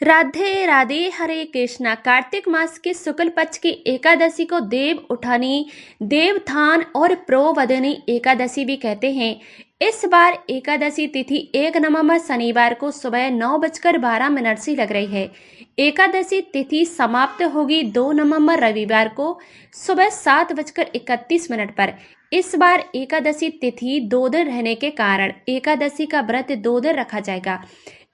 राधे राधे, हरे कृष्णा। कार्तिक मास के शुक्ल पक्ष की एकादशी को देव उठानी, देवथान और प्रोवदनी एकादशी भी कहते हैं। इस बार एकादशी तिथि 1 नवंबर शनिवार को सुबह 9:12 से लग रही है। एकादशी तिथि समाप्त होगी 2 नवंबर रविवार को सुबह 7:31 पर। इस बार एकादशी तिथि 2 दिन रहने के कारण एकादशी का व्रत 2 दिन रखा जाएगा।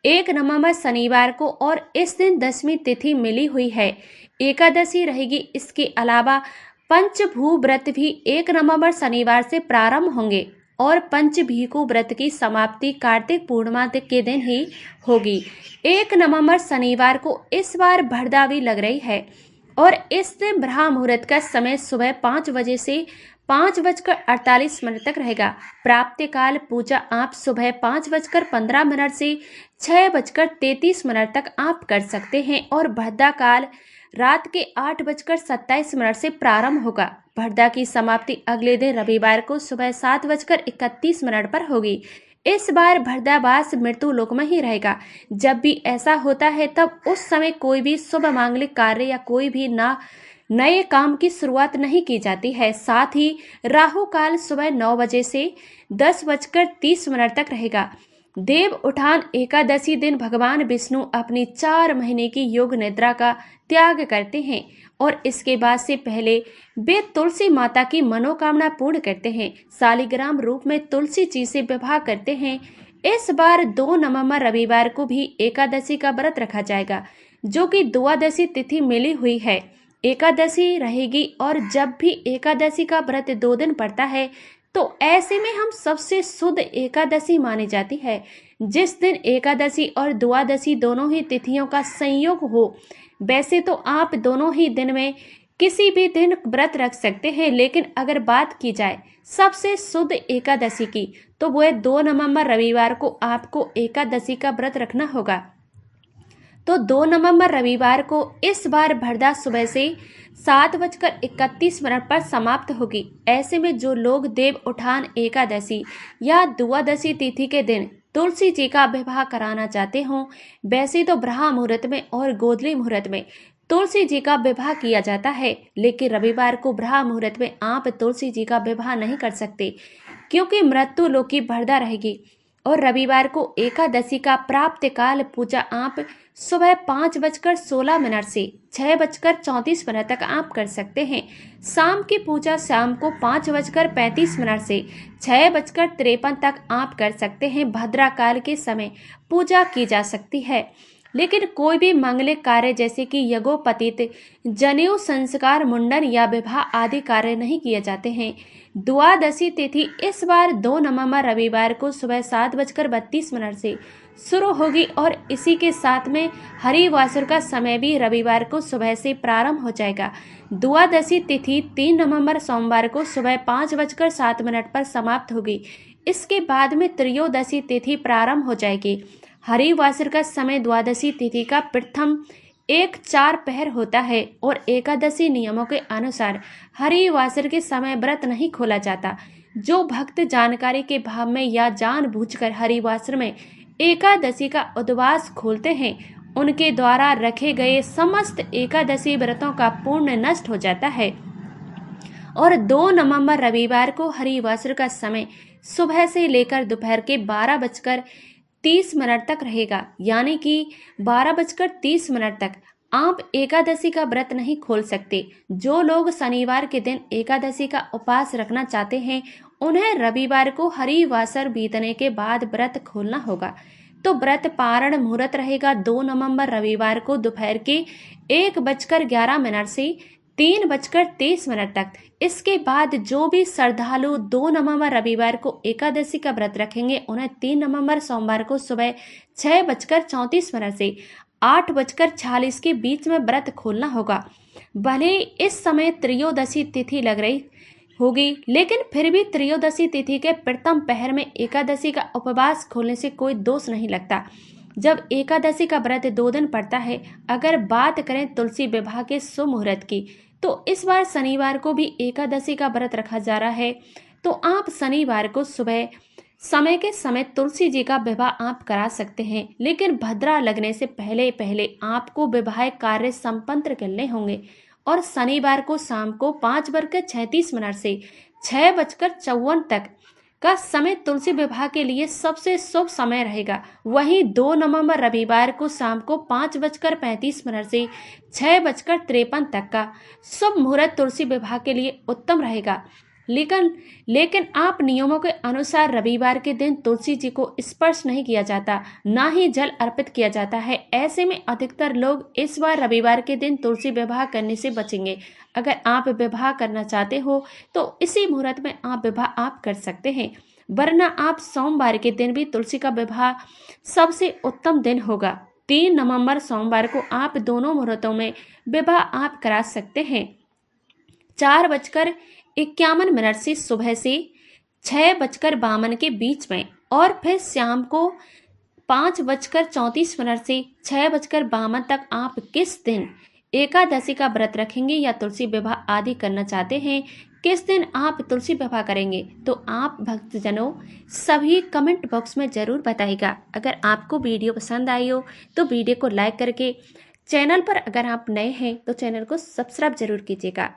1 नवंबर शनिवार को और इस दिन दशमी तिथि मिली हुई है। एकादशी रहेगी। इसके अलावा पंचभू व्रत भी 1 नवंबर शनिवार से प्रारंभ होंगे और पंचभीकु व्रत की समाप्ति कार्तिक पूर्णिमा के दिन ही होगी। 1 नवंबर शनिवार को इस बार भरदावी लग रही है और इस दिन ब्रह्म मुहूर्त का समय सुबह 5 बजे से 5:48 तक रहेगा। प्राप्त काल पूजा आप सुबह 5:15 से 6:33 तक आप कर सकते हैं और भरदा काल रात के 8:27 से प्रारंभ होगा। भरदा की समाप्ति अगले दिन रविवार को सुबह 7:31 पर होगी। इस बार भरदावास मृत्यु लोक में ही रहेगा। जब भी ऐसा होता है तब उस समय कोई भी शुभ मांगलिक कार्य या कोई भी नए काम की शुरुआत नहीं की जाती है। साथ ही राहु काल सुबह 9 बजे से 10:30 तक रहेगा। देव उठान एकादशी दिन भगवान विष्णु अपनी 4 महीने की योग निद्रा का त्याग करते हैं और इसके बाद से पहले वे तुलसी माता की मनोकामना पूर्ण करते हैं। शालिग्राम रूप में तुलसी जी से विवाह करते हैं। इस बार 2 नवंबर रविवार को भी एकादशी का व्रत रखा जाएगा, जो कि द्वादशी तिथि मिली हुई है। एकादशी रहेगी और जब भी एकादशी का व्रत 2 दिन पड़ता है तो ऐसे में हम सबसे शुद्ध एकादशी मानी जाती है। जिस दिन एकादशी और द्वादशी दोनों ही तिथियों का संयोग हो। वैसे तो आप दोनों ही दिन में किसी भी दिन व्रत रख सकते हैं, लेकिन अगर बात की जाए सबसे शुद्ध एकादशी की तो वह 2 नवंबर रविवार को आपको एकादशी का व्रत रखना होगा। तो 2 नवंबर रविवार को इस बार भरदा सुबह से 7:31 पर समाप्त होगी। ऐसे में जो लोग देव उठान एकादशी या द्वादशी तिथि के दिन तुलसी जी का विवाह कराना चाहते हों, वैसे तो ब्रह्म मुहूर्त में और गोधली मुहूर्त में तुलसी जी का विवाह किया जाता है, लेकिन रविवार को ब्रह्म मुहूर्त में आप तुलसी जी का विवाह नहीं कर सकते, क्योंकि मृत्यु लोक की भरदा रहेगी। और रविवार को एकादशी का प्राप्त काल पूजा आप सुबह 5:16 से 6:34 तक आप कर सकते हैं। शाम की पूजा शाम को 5:35 से 6:53 तक आप कर सकते हैं। भद्रा काल के समय पूजा की जा सकती है, लेकिन कोई भी मांगलिक कार्य जैसे कि यज्ञोपवीत, जनेऊ संस्कार, मुंडन या विवाह आदि कार्य नहीं किए जाते हैं। द्वादशी तिथि इस बार 2 नवंबर रविवार को सुबह 7:32 से शुरू होगी और इसी के साथ में हरिवासर का समय भी रविवार को सुबह से प्रारंभ हो जाएगा। द्वादशी तिथि 3 नवंबर सोमवार को सुबह 5:07 पर समाप्त होगी। इसके बाद में त्रयोदशी तिथि प्रारंभ हो जाएगी। हरिवासर का समय द्वादशी तिथि का प्रथम 1:04 पहर होता है और एकादशी नियमों के अनुसार हरिवासर के समय व्रत नहीं खोला जाता। जो भक्त जानकारी के भाव में या जानबूझकर हरिवासर में एकादशी का उपवास खोलते हैं, उनके द्वारा रखे गए समस्त एकादशी व्रतों का पुण्य नष्ट हो जाता है। और 2 नवंबर रविवार को हरिवासर का समय सुबह से लेकर दोपहर के 12:30 तक रहेगा, यानी कि 12:30 तक आप एकादशी का व्रत नहीं खोल सकते। जो लोग शनिवार के दिन एकादशी का उपवास रखना चाहते हैं, उन्हें रविवार को हरिवासर बीतने के बाद व्रत खोलना होगा। तो व्रत पारण मुहूर्त रहेगा 2 नवंबर रविवार को दोपहर के 1:11 से 3:23 तक। इसके बाद जो भी श्रद्धालु 2 नवंबर रविवार को एकादशी का व्रत रखेंगे, उन्हें 3 नवंबर सोमवार को सुबह 6:34 से 8:46 के बीच में व्रत खोलना होगा। भले इस समय त्रयोदशी तिथि लग रही होगी, लेकिन फिर भी त्रयोदशी तिथि के प्रथम पहर में एकादशी का उपवास खोलने से कोई दोष नहीं लगता। जब एकादशी का व्रत 2 दिन पड़ता है। अगर बात करें तुलसी विवाह के शुभ मुहूर्त की, तो इस बार शनिवार को भी एकादशी का व्रत रखा जा रहा है। तो आप शनिवार को सुबह समय के समय तुलसी जी का विवाह आप करा सकते हैं, लेकिन भद्रा लगने से पहले पहले आपको वैवाहिक कार्य संपन्न करने होंगे। और शनिवार को शाम को 5:36 से 6:54 तक का समय तुलसी विवाह के लिए सबसे शुभ समय रहेगा। वहीं 2 नवंबर रविवार को शाम को 5:35 से 6:53 तक का शुभ मुहूर्त तुलसी विवाह के लिए उत्तम रहेगा। लेकिन आप नियमों के अनुसार रविवार के दिन तुलसी जी को स्पर्श नहीं किया जाता, ना ही जल अर्पित किया जाता है। ऐसे में अधिकतर लोग इस बार रविवार के दिन तुलसी विवाह करने से बचेंगे। अगर आप विवाह करना चाहते हो तो इसी मुहूर्त में आप विवाह आप कर सकते हैं, वरना आप सोमवार के दिन भी तुलसी का विवाह सबसे उत्तम दिन होगा। 3 नवंबर सोमवार को आप दोनों मुहूर्तों में विवाह आप करा सकते हैं। 4:51 से सुबह से 6:52 के बीच में, और फिर शाम को 5:34 से 6:52 तक आप किस दिन एकादशी का व्रत रखेंगे या तुलसी विवाह आदि करना चाहते हैं, किस दिन आप तुलसी विवाह करेंगे, तो आप भक्तजनों सभी कमेंट बॉक्स में ज़रूर बताइएगा। अगर आपको वीडियो पसंद आई हो तो वीडियो को लाइक करके, चैनल पर अगर आप नए हैं तो चैनल को सब्सक्राइब जरूर कीजिएगा।